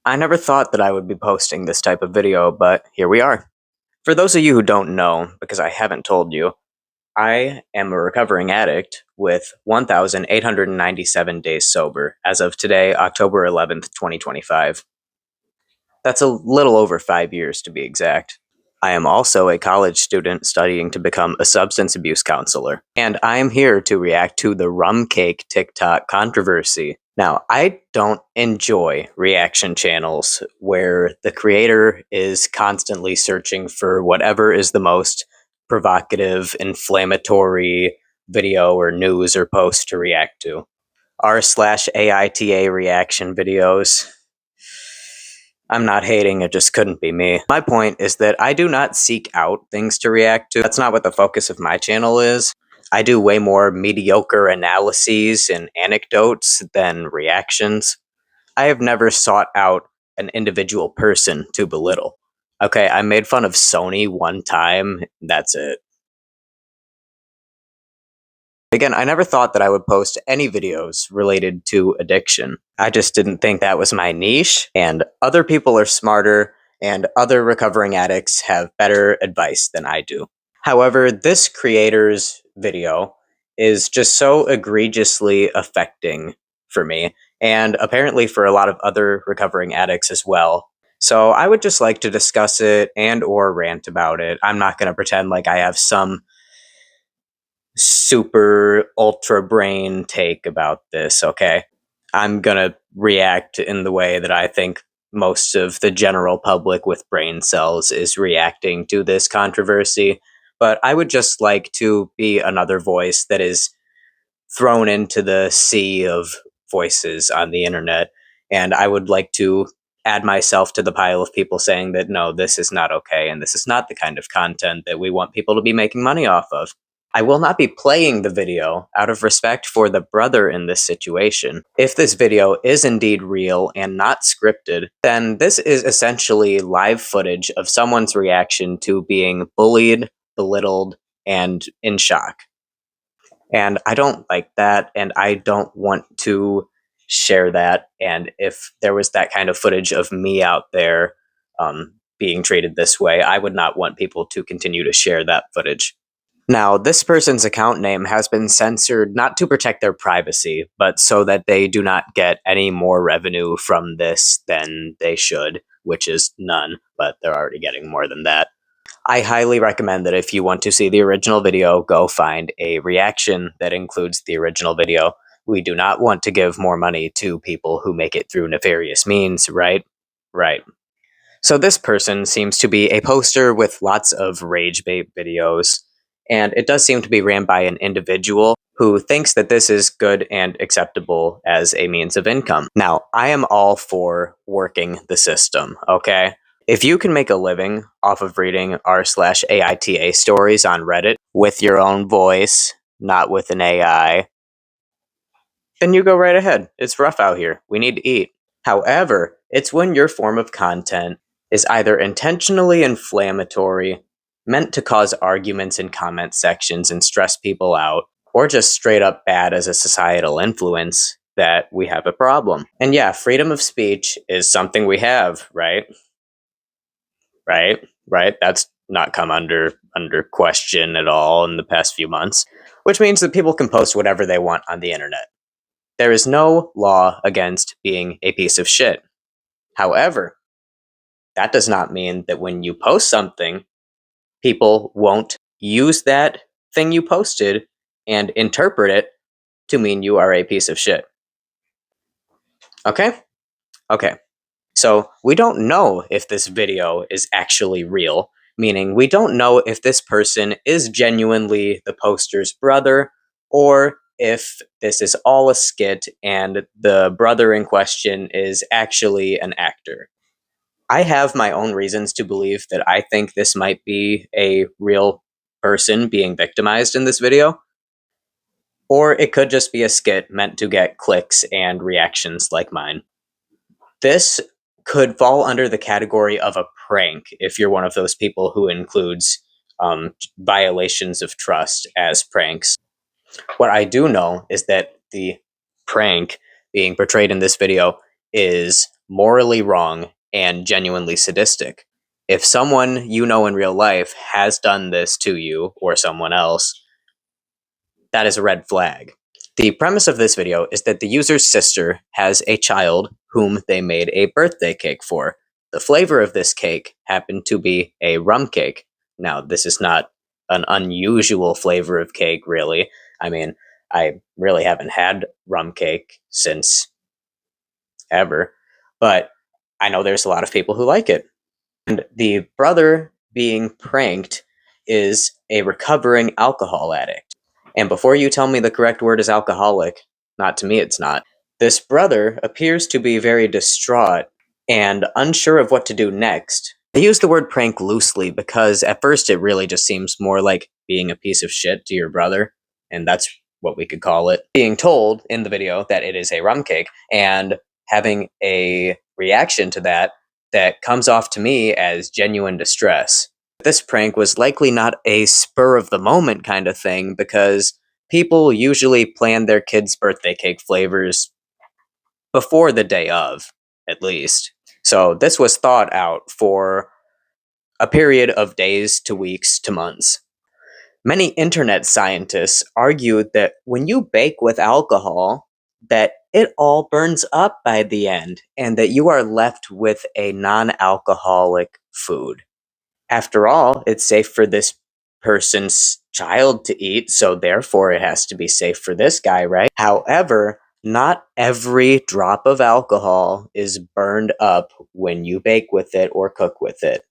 I never thought that I would be posting this type of video, but here we are. For those of you who don't know, because I haven't told you, I am a recovering addict with 1,897 days sober as of today, October 11th, 2025. That's a little over 5 years to be exact. I am also a college student studying to become a substance abuse counselor, and I am here to react to the rum cake TikTok controversy. Now, I don't enjoy reaction channels where the creator is constantly searching for whatever is the most provocative, inflammatory video or news or post to react to. R/AITA reaction videos. I'm not hating, it just couldn't be me. My point is that I do not seek out things to react to. That's not what the focus of my channel is. I do way more mediocre analyses and anecdotes than reactions. I have never sought out an individual person to belittle. Okay, I made fun of Sony one time, that's it. Again, I never thought that I would post any videos related to addiction. I just didn't think that was my niche, and other people are smarter, and other recovering addicts have better advice than I do. However, this creator's video is just so egregiously affecting for me, and apparently for a lot of other recovering addicts as well. So I would just like to discuss it and or rant about it. I'm not going to pretend like I have some super ultra brain take about this, okay? I'm gonna react in the way that I think most of the general public with brain cells is reacting to this controversy. But I would just like to be another voice that is thrown into the sea of voices on the internet. And I would like to add myself to the pile of people saying that no, this is not okay, and this is not the kind of content that we want people to be making money off of. I will not be playing the video out of respect for the brother in this situation. If this video is indeed real and not scripted, then this is essentially live footage of someone's reaction to being bullied, belittled, and in shock. And I don't like that, and I don't want to share that. And if there was that kind of footage of me out there being treated this way, I would not want people to continue to share that footage. Now, this person's account name has been censored not to protect their privacy, but so that they do not get any more revenue from this than they should, which is none, but they're already getting more than that. I highly recommend that if you want to see the original video, go find a reaction that includes the original video. We do not want to give more money to people who make it through nefarious means, right? Right. So this person seems to be a poster with lots of rage bait videos, and it does seem to be ran by an individual who thinks that this is good and acceptable as a means of income. Now, I am all for working the system, okay? If you can make a living off of reading r/AITA stories on Reddit with your own voice, not with an AI, then you go right ahead. It's rough out here. We need to eat. However, it's when your form of content is either intentionally inflammatory, meant to cause arguments in comment sections and stress people out, or just straight up bad as a societal influence, that we have a problem. And yeah, freedom of speech is something we have, right? Right. That's not come under question at all in the past few months, which means that people can post whatever they want on the internet. There is no law against being a piece of shit. However, that does not mean that when you post something, people won't use that thing you posted and interpret it to mean you are a piece of shit. Okay? Okay. So we don't know if this video is actually real, meaning we don't know if this person is genuinely the poster's brother, or if this is all a skit and the brother in question is actually an actor. I have my own reasons to believe that I think this might be a real person being victimized in this video, or it could just be a skit meant to get clicks and reactions like mine. This could fall under the category of a prank if you're one of those people who includes violations of trust as pranks. What I do know is that the prank being portrayed in this video is morally wrong and genuinely sadistic. If someone you know in real life has done this to you or someone else, that is a red flag. The premise of this video is that the user's sister has a child whom they made a birthday cake for. The flavor of this cake happened to be a rum cake. Now, this is not an unusual flavor of cake, really. I mean, I really haven't had rum cake since ever, but I know there's a lot of people who like it. And the brother being pranked is a recovering alcohol addict. And before you tell me the correct word is alcoholic, not to me it's not, this brother appears to be very distraught and unsure of what to do next. I use the word prank loosely because at first it really just seems more like being a piece of shit to your brother, and that's what we could call it. Being told in the video that it is a rum cake and having a reaction to that comes off to me as genuine distress. This prank was likely not a spur of the moment kind of thing because people usually plan their kids' birthday cake flavors before the day of, at least. So this was thought out for a period of days to weeks to months. Many internet scientists argued that when you bake with alcohol, that it all burns up by the end and that you are left with a non-alcoholic food. After all, it's safe for this person's child to eat, so therefore it has to be safe for this guy, right? However, not every drop of alcohol is burned up when you bake with it or cook with it.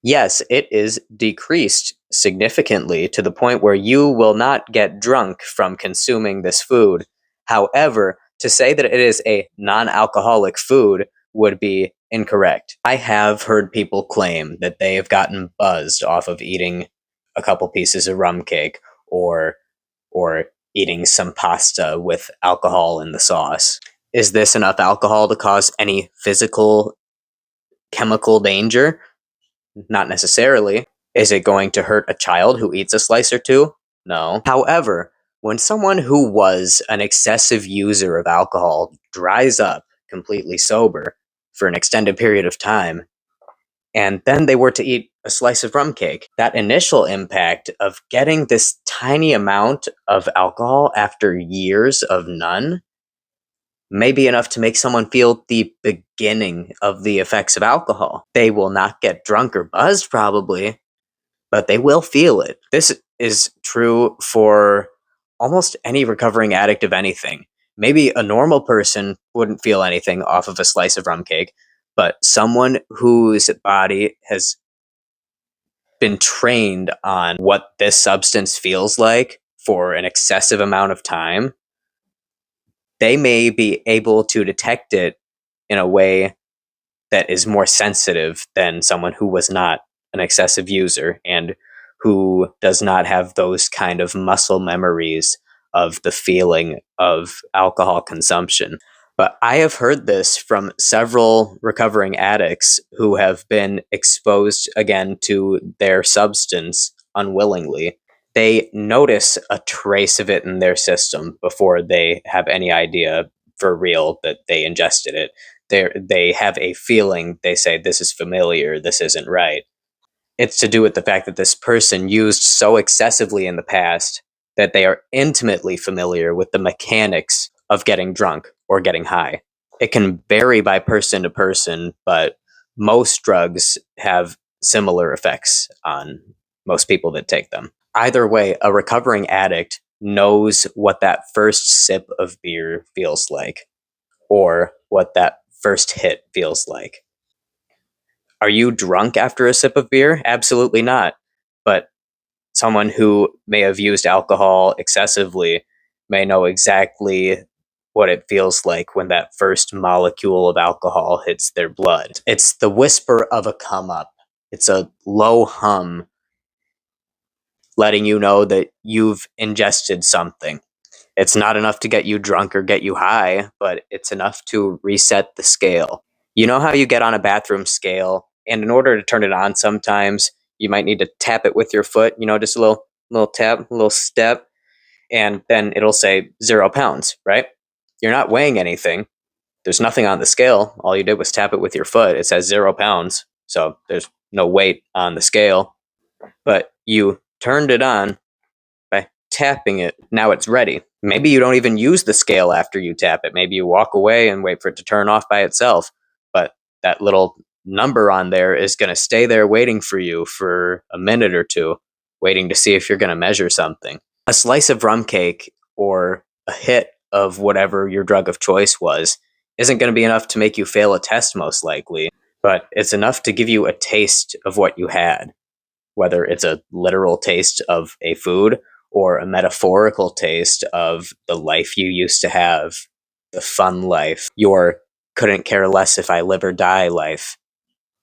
Yes, it is decreased significantly to the point where you will not get drunk from consuming this food. However, to say that it is a non-alcoholic food would be incorrect. I have heard people claim that they have gotten buzzed off of eating a couple pieces of rum cake or eating some pasta with alcohol in the sauce. Is this enough alcohol to cause any physical chemical danger? Not necessarily. Is it going to hurt a child who eats a slice or two? No. However, when someone who was an excessive user of alcohol dries up completely sober for an extended period of time, and then they were to eat a slice of rum cake, that initial impact of getting this tiny amount of alcohol after years of none may be enough to make someone feel the beginning of the effects of alcohol. They will not get drunk or buzzed, probably, but they will feel it. This is true for almost any recovering addict of anything. Maybe a normal person wouldn't feel anything off of a slice of rum cake, but someone whose body has been trained on what this substance feels like for an excessive amount of time, they may be able to detect it in a way that is more sensitive than someone who was not an excessive user and who does not have those kind of muscle memories of the feeling of alcohol consumption. But I have heard this from several recovering addicts who have been exposed again to their substance unwillingly. They notice a trace of it in their system before they have any idea for real that they ingested it. They have a feeling, they say, this is familiar, this isn't right. It's to do with the fact that this person used so excessively in the past that they are intimately familiar with the mechanics of getting drunk or getting high. It can vary by person to person, but most drugs have similar effects on most people that take them. Either way, a recovering addict knows what that first sip of beer feels like, or what that first hit feels like. Are you drunk after a sip of beer? Absolutely not. But someone who may have used alcohol excessively may know exactly what it feels like when that first molecule of alcohol hits their blood. It's the whisper of a come up. It's a low hum letting you know that you've ingested something. It's not enough to get you drunk or get you high, but it's enough to reset the scale. You know how you get on a bathroom scale, and in order to turn it on sometimes, you might need to tap it with your foot, just a little tap, a little step, and then it'll say 0 pounds, right? You're not weighing anything. there's nothing on the scale. All you did was tap it with your foot. It says 0 pounds, so there's no weight on the scale. But you turned it on by tapping it. Now it's ready. Maybe you don't even use the scale after you tap it. Maybe you walk away and wait for it to turn off by itself. But that little number on there is going to stay there waiting for you for a minute or two, waiting to see if you're going to measure something. A slice of rum cake or a hit of whatever your drug of choice was isn't going to be enough to make you fail a test, most likely, but it's enough to give you a taste of what you had, whether it's a literal taste of a food or a metaphorical taste of the life you used to have, the fun life, your couldn't care less if I live or die life.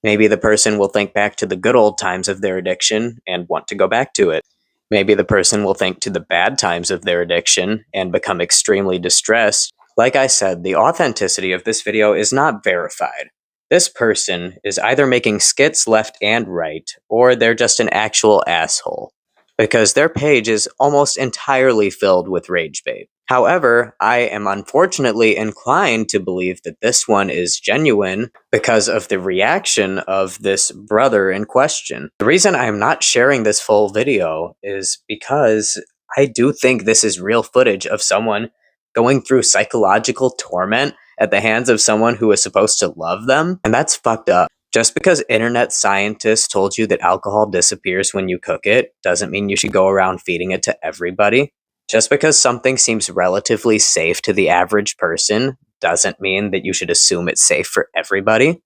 Maybe the person will think back to the good old times of their addiction and want to go back to it. Maybe the person will think to the bad times of their addiction and become extremely distressed. Like I said, the authenticity of this video is not verified. This person is either making skits left and right, or they're just an actual asshole, because their page is almost entirely filled with rage bait. However, I am unfortunately inclined to believe that this one is genuine because of the reaction of this brother in question. The reason I'm not sharing this full video is because I do think this is real footage of someone going through psychological torment at the hands of someone who is supposed to love them, and that's fucked up. Just because internet scientists told you that alcohol disappears when you cook it doesn't mean you should go around feeding it to everybody. Just because something seems relatively safe to the average person doesn't mean that you should assume it's safe for everybody.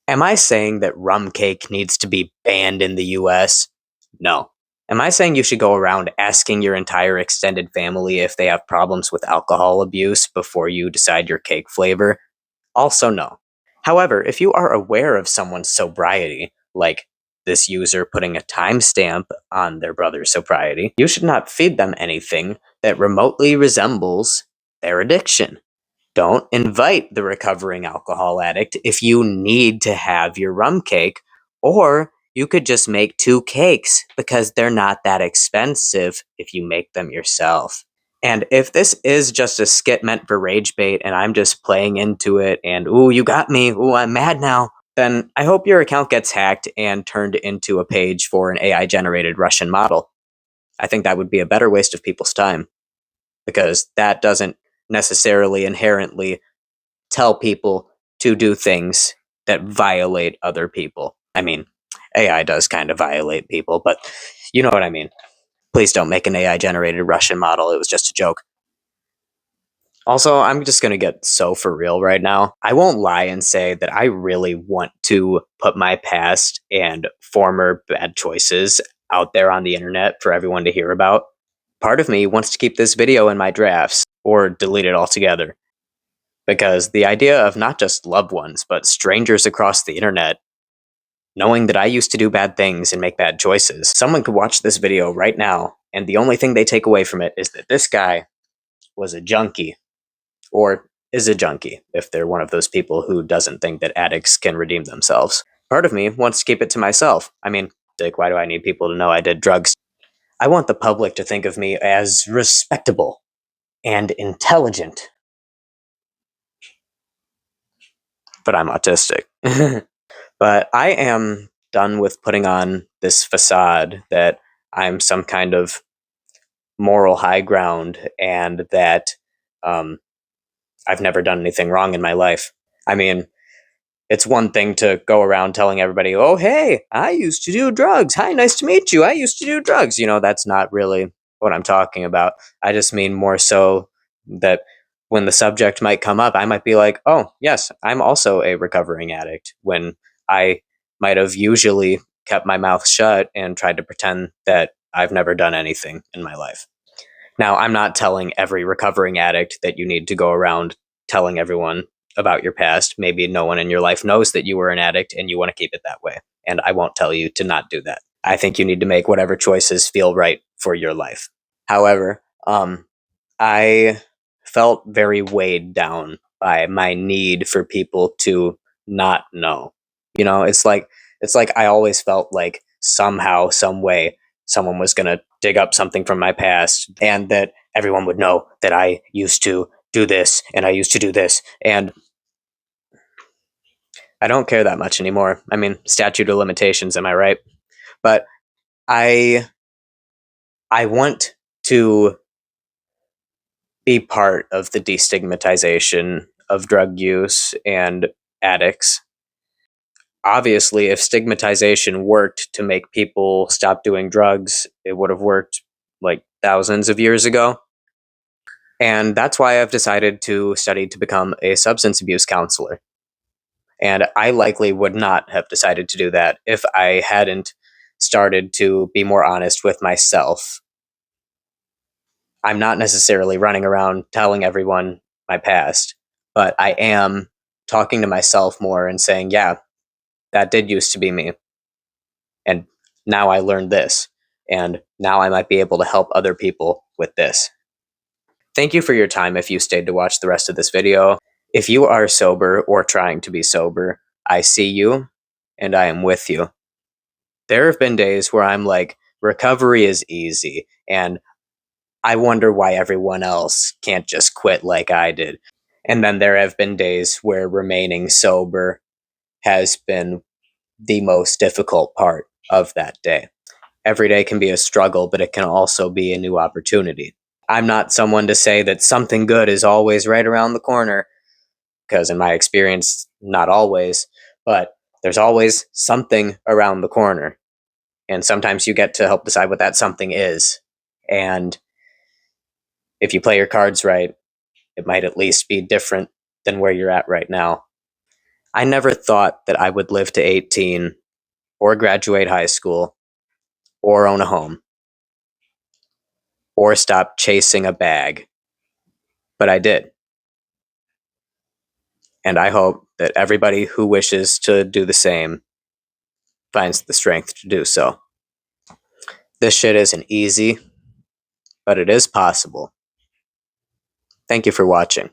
Am I saying that rum cake needs to be banned in the US? No. Am I saying you should go around asking your entire extended family if they have problems with alcohol abuse before you decide your cake flavor? Also no. However, if you are aware of someone's sobriety, like this user putting a timestamp on their brother's sobriety, you should not feed them anything that remotely resembles their addiction. Don't invite the recovering alcohol addict if you need to have your rum cake, or you could just make 2 cakes because they're not that expensive if you make them yourself. And if this is just a skit meant for rage bait and I'm just playing into it and, ooh, you got me, ooh, I'm mad now, then I hope your account gets hacked and turned into a page for an AI generated Russian model. I think that would be a better waste of people's time, because that doesn't necessarily inherently tell people to do things that violate other people. I mean, AI does kind of violate people, but you know what I mean. Please don't make an AI generated Russian model. It was just a joke. Also, I'm just going to get so for real right now. I won't lie and say that I really want to put my past and former bad choices out there on the internet for everyone to hear about. Part of me wants to keep this video in my drafts or delete it altogether, because the idea of not just loved ones, but strangers across the internet knowing that I used to do bad things and make bad choices. Someone could watch this video right now, and the only thing they take away from it is that this guy was a junkie, or is a junkie, if they're one of those people who doesn't think that addicts can redeem themselves. Part of me wants to keep it to myself. I mean, like, why do I need people to know I did drugs? I want the public to think of me as respectable and intelligent. But I'm autistic. But I am done with putting on this facade that I'm some kind of moral high ground and that I've never done anything wrong in my life. I mean, it's one thing to go around telling everybody, oh, hey, I used to do drugs. Hi, nice to meet you. I used to do drugs. You know, that's not really what I'm talking about. I just mean more so that when the subject might come up, I might be like, oh, yes, I'm also a recovering addict, when I might have usually kept my mouth shut and tried to pretend that I've never done anything in my life. Now, I'm not telling every recovering addict that you need to go around telling everyone about your past. Maybe no one in your life knows that you were an addict and you want to keep it that way. And I won't tell you to not do that. I think you need to make whatever choices feel right for your life. However, I felt very weighed down by my need for people to not know. You know, it's like I always felt like somehow, some way, someone was going to dig up something from my past and that everyone would know that I used to do this and I used to do this. And I don't care that much anymore. I mean, statute of limitations, am I right? But I I want to be part of the destigmatization of drug use and addicts. Obviously, if stigmatization worked to make people stop doing drugs, it would have worked like thousands of years ago. And that's why I've decided to study to become a substance abuse counselor. And I likely would not have decided to do that if I hadn't started to be more honest with myself. I'm not necessarily running around telling everyone my past, but I am talking to myself more and saying, yeah, that did used to be me. And now I learned this. And now I might be able to help other people with this. Thank you for your time if you stayed to watch the rest of this video. If you are sober or trying to be sober, I see you and I am with you. There have been days where I'm like, recovery is easy, and I wonder why everyone else can't just quit like I did. And then there have been days where remaining sober has been the most difficult part of that day. Every day can be a struggle, but it can also be a new opportunity. I'm not someone to say that something good is always right around the corner, because in my experience, not always, but there's always something around the corner. And sometimes you get to help decide what that something is. And if you play your cards right, it might at least be different than where you're at right now. I never thought that I would live to 18 or graduate high school or own a home or stop chasing a bag, but I did. And I hope that everybody who wishes to do the same finds the strength to do so. This shit isn't easy, but it is possible. Thank you for watching.